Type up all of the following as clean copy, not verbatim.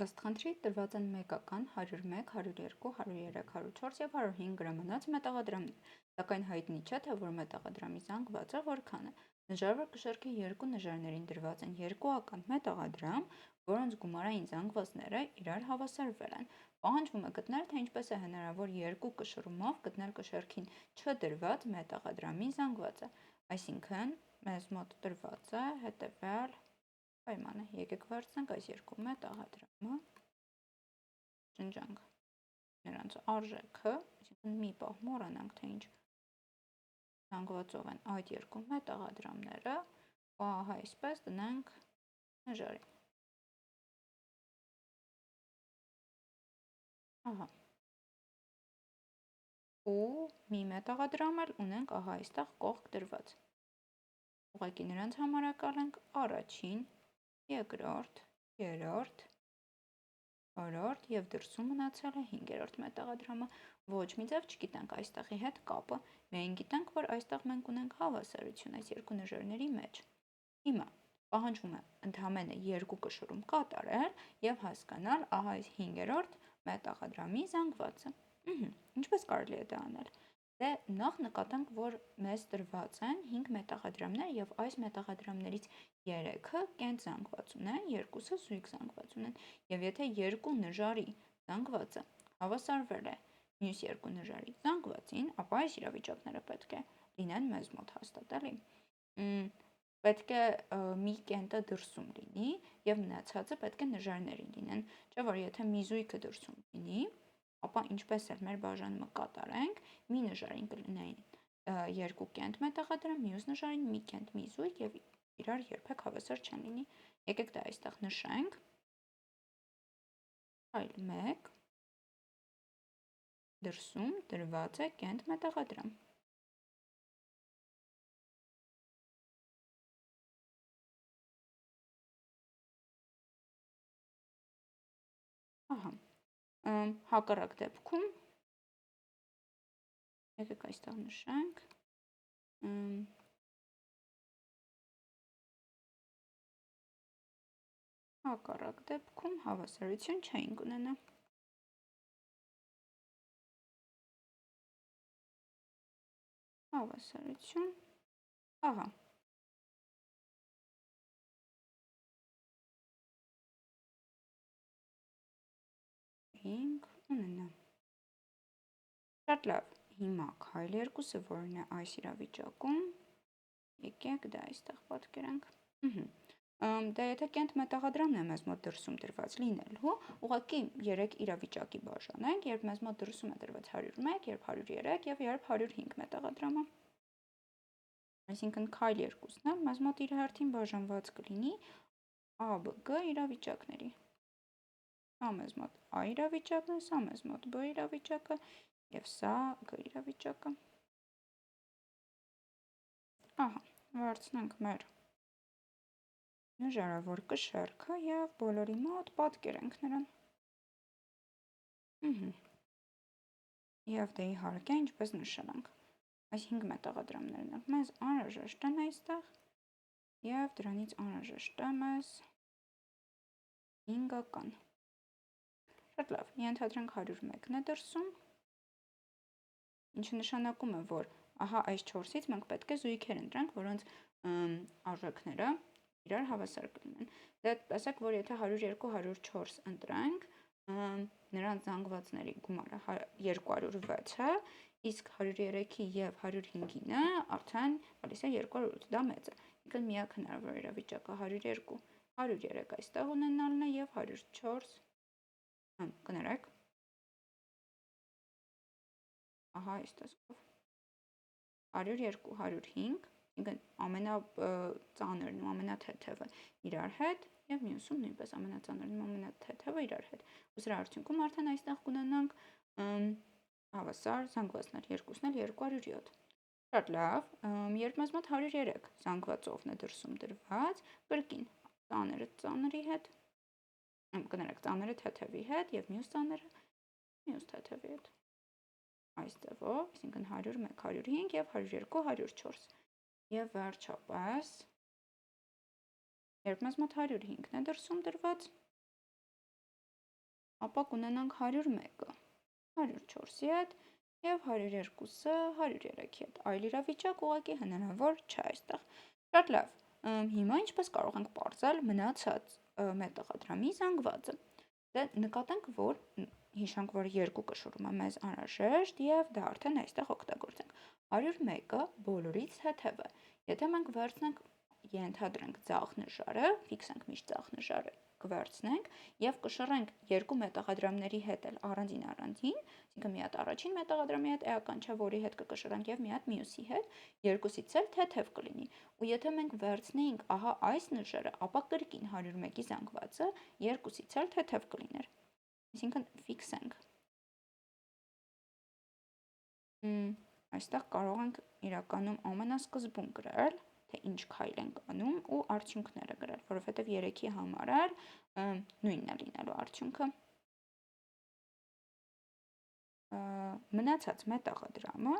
Ըստ խնդրի տրված են մեկական 101, 102, 103, 104 և 105 գրամանաց մետաղադրամներ, սակայն հայտնի չէ, թե որ մետաղադրամի զանգվածը որքան է։ Նժարվոր կշեռքի երկու նժարներին դրված են երկուական մետաղադրամ, որոնց գումարային զանգվածները իրար հավասարվել են։ Պահանջվում է գտնել, թե ինչպես է հնարավոր երկու կշռումով գտնել կշեռքին չդրված մետաղադրամի զանգվածը։ Այսինքն, մեզ մոտ տրված է հետևյալ պայմանը։ Եկեք վերցնենք այս երկու մետաղադրամը, շնչենք նրանց արժեքը, այսինքն մի պահ մոռանանք, թե ինչ զանգվածով են այդ երկու մետաղադրամները, ու ահա այսպես դնենք նժարին։ Ահա։ Ու մի մետաղադրամ էլ ունենք ահա այստեղ կողք դրված։ Ուղղակի նրանց համարակալ ենք առաջին, երկրորդ, երրորդ, օրորդ և դրսում մնացել է 5-րդ մետաղադրամը։ Ոչ մի ձև չգիտենք այստեղի հետ կապը, միայն գիտենք, որ այստեղ մենք ունենք հավասարություն այս երկու նժարների մեջ։ Հիմա պահանջվում է ընդամենը երկու կշռում կատարել և հասկանալ ահա այս 5-րդ մետաղադրամի զանգվածը։ Ինչպես կարելի է դա անել։ Դե նախ նկատենք, որ մեզ տրված են 5 մետաղադրամներ և այս մետաղադրամներից 3-ը կենտ զանգված ունեն, 2-ը զույգ զանգված ունեն, և եթե երկու նժարի զանգվածը հավասարվել է մյուս երկու նժարի զանգվածին, ապա այս իրավիճակները պետք է լինեն մեզ մոտ հաստատ, էլի։ Պետք է մի կենտը դրսում լինի և մնացածը պետք է նժարներին լինեն, չէ՞ որ եթե մի զույգը դրսում լինի, ապա ինչպես էլ մեր բաժանումը կատարենք, մի նժարին կլինեին երկու կենտ մետաղադրամ, մյուս նժարին մի կենտ, մի զույգ և իրար երբեք հավասար չեն լինի։ Եկեք դա այստեղ նշենք։ Այլ 1 դրսում դրված է կենտ մետաղադրամ։ Ահա, հակառակ դեպքում, եկեք այստեղ նշենք, հակառակ դեպքում հավասարություն չէինք ունենա։ Հավասարություն, ահա։ Ունենա։ Շատ լավ, հիմա քայլ երկուսը որն է այս իրավիճակում, եկեք դա այստեղ պատկերենք։ Դա եթե կենտ մետաղադրամն է մեզ մոտ դրսում դրված լինելու, ուղղակի 3 իրավիճակի բաժանենք, երբ մեզ մոտ դրսում է դրված 101, երբ 103 և երբ 105 մետաղադրամը։ Այսինքն քայլ երկուսն էլ մեզ մոտ իր հերթին բաժանված կլինի ABG իրավիճակների։ Սա մեզ մոտ A իրավիճակն է, սա մեզ մոտ B իրավիճակը և սա G իրավիճակը։ Ահա, վերցնենք մեր նժարավոր կշեռքը և բոլորի մոտ պատկերենք նրան։ Եվ դե իհարկե, ինչպես նշել ենք, այս 5 մետաղադրամներն էլ մեզ անհրաժեշտ են այստեղ և դրանից անհրաժեշտ է մեզ 5-ական։ Շատ լավ, ենթադրենք 101-ն է դրսում, ինչը նշանակում է, որ ահա այս 4-ից մենք պետք է զույգեր ընտրենք, որոնց արժեքները իրար հավասար կլինեն։ Դե տեսեք, որ եթե 102, 104 ընտրենք, նրանց զանգվածների գումարը 206 է, իսկ 103-ի և 105-ինը արդեն գալիս է 208, դա մեծ է։ Ինքն միակ հնարավոր իրավիճակը 102, 103 այստեղ ունենալն է և 104, կներեք, ահա այս տեսքով, 102, 105, ինքն ամենածանրն ու ամենաթեթևը իրար հետ և մյուսում նույնպես ամենածանրն ու ամենաթեթևը իրար հետ։ Ու սրա արդյունքում արդեն այստեղ կունենանք հավասար զանգվածներ, երկուսն էլ 207։ Շատ լավ, երբ մեզ մոտ 103 զանգվածովն է դրսում դրված, կրկին ծանրը ծանրի հետ, կներեք, ծանրը թեթևի հետ և մյուս ծանրը մյուս թեթևի հետ։ Այս ձևով, այսինքն 101, 105 և 102, 104։ Եվ վերջապես, երբ մեզ մոտ 105-ն է դրսում դրված, ապա կունենանք 101-ը 104-ի հետ և 102-ը 103-ի հետ։ Այլ իրավիճակ ուղղակի հնարավոր չէ այստեղ։ Շատ լավ, հիմա ինչպես կարող ենք պարզել մնացած մետաղադրամի զանգվածը։ Դե նկատենք, որ հիշանք, որ երկու կշռումը մեզ անհրաժեշտ և դա արդեն այստեղ օգտագործենք։ 101-ը բոլորից թեթև է։ Եթե մենք վերցնենք, ենթադրենք ձախ նժարը, ֆիքսենք միշտ ձախ նժարը, կվերցնենք և կշռենք երկու մետաղադրամների հետ էլ առանձին, այսինքն մի հատ առաջին մետաղադրամի հետ էական չէ, որի հետ կկշռենք և մի հատ մյուսի հետ, երկուսից էլ թեթև կլինի։ Ու եթե մենք վերցնեինք ահա այս նժարը, ապա կրկին 101-ի զանգվածը երկուսից էլ թեթև կլիներ։ Այսինքն ֆիքսենք։ Այստեղ կարող ենք իրականում ամենասկզբում գրել, թե ինչ քայլ ենք անում ու արդյունքները գրել, որովհետև 3-ի համար էլ նույնն է լինելու արդյունքը։ Մնացած մետաղադրամը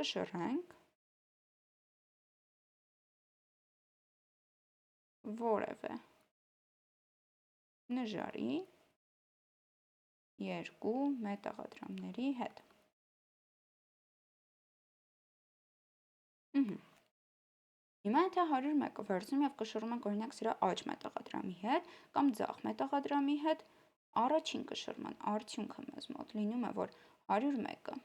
կշռենք որևէ նժարի երկու մետաղադրամների հետ։ Հիմա եթե 101-ը վերցնում և կշռում ենք օրինակ սրա աջ մետաղադրամի հետ կամ ձախ մետաղադրամի հետ, առաջին կշռման արդյունքը մեզ մոտ լինում է, որ 101-ը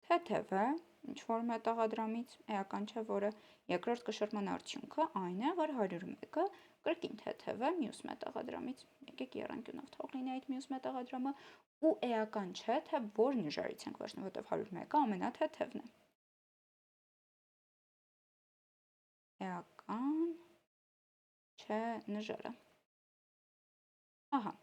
թեթև է ինչ-որ մետաղադրամից, էական չէ որը, երկրորդ կշռման արդյունքը այն է, որ 101-ը կրկին թեթև է մյուս մետաղադրամից, եկեք եռանկյունով թող լինի այդ մյուս մետաղադրամը, ու էական չէ, թե որ նժարից ենք վերցնում, որտև 101-ը ամենաթեթևն է։ Էական չէ նժարը։ Ահա,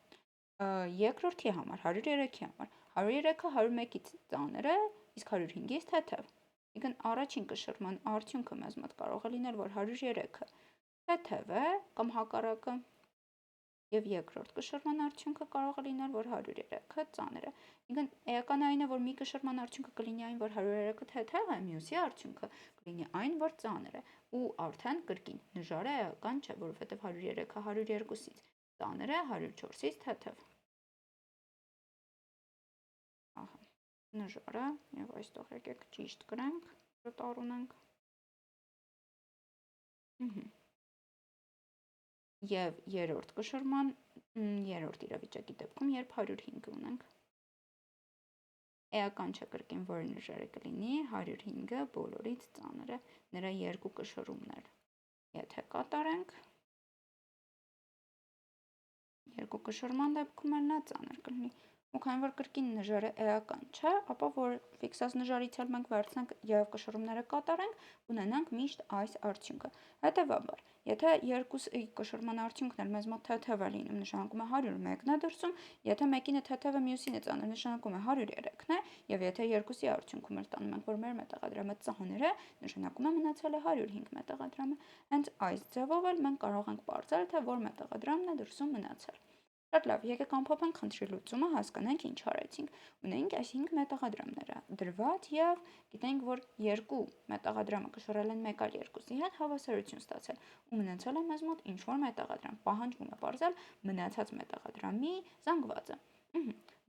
երկրորդի համար, 103-ի համար, 103-ը 101-ից ծանր է, իսկ 105-ից թեթև։ Այսինքն առաջին կշռման արդյունքը մեզ մոտ կարող է լինել, որ 103-ը թեթև է կամ հակառակը, և երկրորդ կշռման արդյունքը կարող է լինել, որ 103-ը ծանր է։ Այսինքն էական այն է, որ մի կշռման արդյունքը կլինի այն, որ 103-ը թեթև է, մյուսի արդյունքը կլինի այն, որ ծանր է, ու արդեն կրկին նժարը էական չէ, որովհետև 103-ը 102-ից ծանր է, 104-ից թեթև։ Ահա, նժարը, և այստեղ եկեք ճիշտ գրենք, որ ունենք։ Եվ երրորդ կշռման, երրորդ իրավիճակի դեպքում, երբ 105 ունենք։ Էական չէ կրկին, որ նժարը կլինի, 105-ը բոլորից ծանր է, նրա երկու կշռումներ եթե կատարենք, երկու կշռման դեպքում էլ նա ծանր կլինի, ու քանի որ կրկին նժարը էական չէ, ապա որ ֆիքսած նժարից էլ մենք վերցնենք և կշռումները կատարենք, ունենանք միշտ այս արդյունքը։ Հետևաբար, եթե երկուսի կշռման արդյունքն էլ մեզ մոտ թեթև է լինում, նշանակում է 101-ն է դրսում, եթե մեկինը թեթևը մյուսինը ծանր, նշանակում է 103-ն է, և եթե երկուսի արդյունքում էլ տանում ենք, որ մեր մետաղադրամը ծանր է, նշանակում է մնացել է 105 մետաղադրամը։ Հենց այս ձևով էլ մենք կարող ենք պարզել, թե որ մետաղադրամն է դրսում մնացել։ Շատ լավ, եկեք ամփոփենք խնդրի լուծումը, հասկանանք ինչ արեցինք։ Ունենք այս 5 մետաղադրամները դրված և գիտենք, որ երկու մետաղադրամը կշռել են մեկ այլ երկուսի հետ, հավասարություն ստացել, ու մնացել է մեզ մոտ ինչ-որ մետաղադրամ, պահանջվում է պարզել մնացած մետաղադրամի զանգվածը։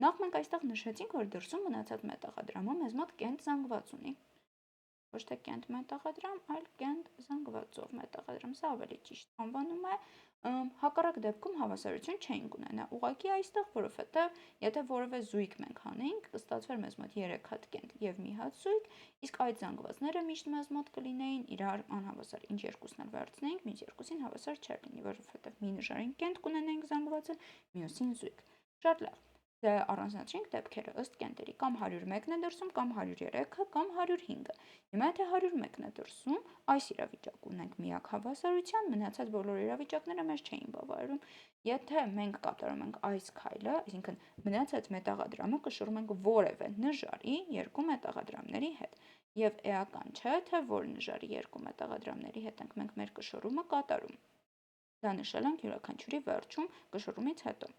Նախ մենք այստեղ նշեցինք, որ դրսում մնացած մետաղադրամը մեզ մոտ կենտ զանգված ունի։ Ոչ թե կենտ մետաղադրամ, այլ կենտ զանգվածով մետաղադրամ, սա ավելի ճիշտ անվանում է, հակառակ դեպքում հավասարություն չէինք ունենա, ուղղակի այստեղ, որովհետև եթե որևէ զույգ մենք անեինք, կստացվեր մեզ մոտ 3 հատ կենտ և մի հատ զույգ, իսկ այդ զանգվածները միշտ մեզ մոտ կլինեին իրար անհավասար, ինչ երկուսն էլ վերցնեինք, մյուս երկուսին հավասար չէր լինի, որովհետև մի նժարին կենտ կունենայինք զանգվածը, մյուսին զույգ։ Շատ լավ, առանձնացրինք դեպքերը ըստ կենտերի, կամ 101-ն է դրսում, կամ 103-ը, կամ 105-ը։ Հիմա եթե 101-ն է դրսում, այս իրավիճակում ունենք միակ հավասարության, մնացած բոլոր իրավիճակները մեզ չէին բավարարում։ Եթե մենք կատարում ենք այս քայլը, այսինքն մնացած մետաղադրամը կշռում ենք որևէ նժարի երկու մետաղադրամների հետ, և էական չէ, թե որ նժարի երկու մետաղադրամների հետ ենք մենք մեր կշռումը կատարում։ Դա նշել ենք յուրաքանչյուրի վերջում կշռումից հետո։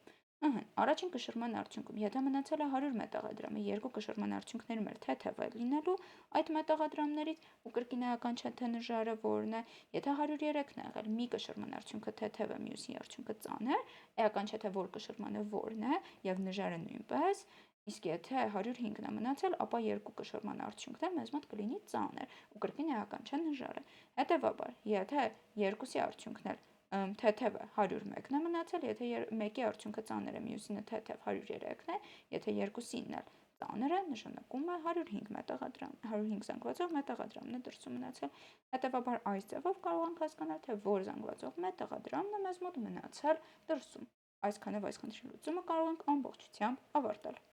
Առաջին կշռման արդյունքում, եթե մնացել է 100 մետաղադրամը, երկու կշռման արդյունքներում էլ թեթև է լինելու այդ մետաղադրամներից ու կրկինական չէ թե նժարը որն է, եթե 103-ն է եղել, մի կշռման արդյունքը թեթև է, մյուսի արդյունքը ծանր, էական չէ թե որ կշռմանը որն է եւ նժարը նույնպես, իսկ եթե 105-ն է մնացել, ապա երկու կշռման արդյունքն մեզ մոտ կլինի ծանր ու կրկին էական չէ նժարը։ Հետևաբար, եթե երկուսի արդյունքն էլ թեթև է 101-ն է մնացել, եթե մեկի արդյունքը ծանր է, մյուսինը թեթև 103-ն է, եթե երկուսինն էլ ծանր է, նշանակում է 105 զանգվածով մետաղադրամն է դրսում մնացել։ Հետևաբար այս ձևով կարող ենք հասկանալ, թե որ զանգվածով մետաղադրամն է մեզ մոտ մնացել դրսում։ Այսքանով այս խնդրի լուծումը կարող ենք ամբողջությամբ ավարտել։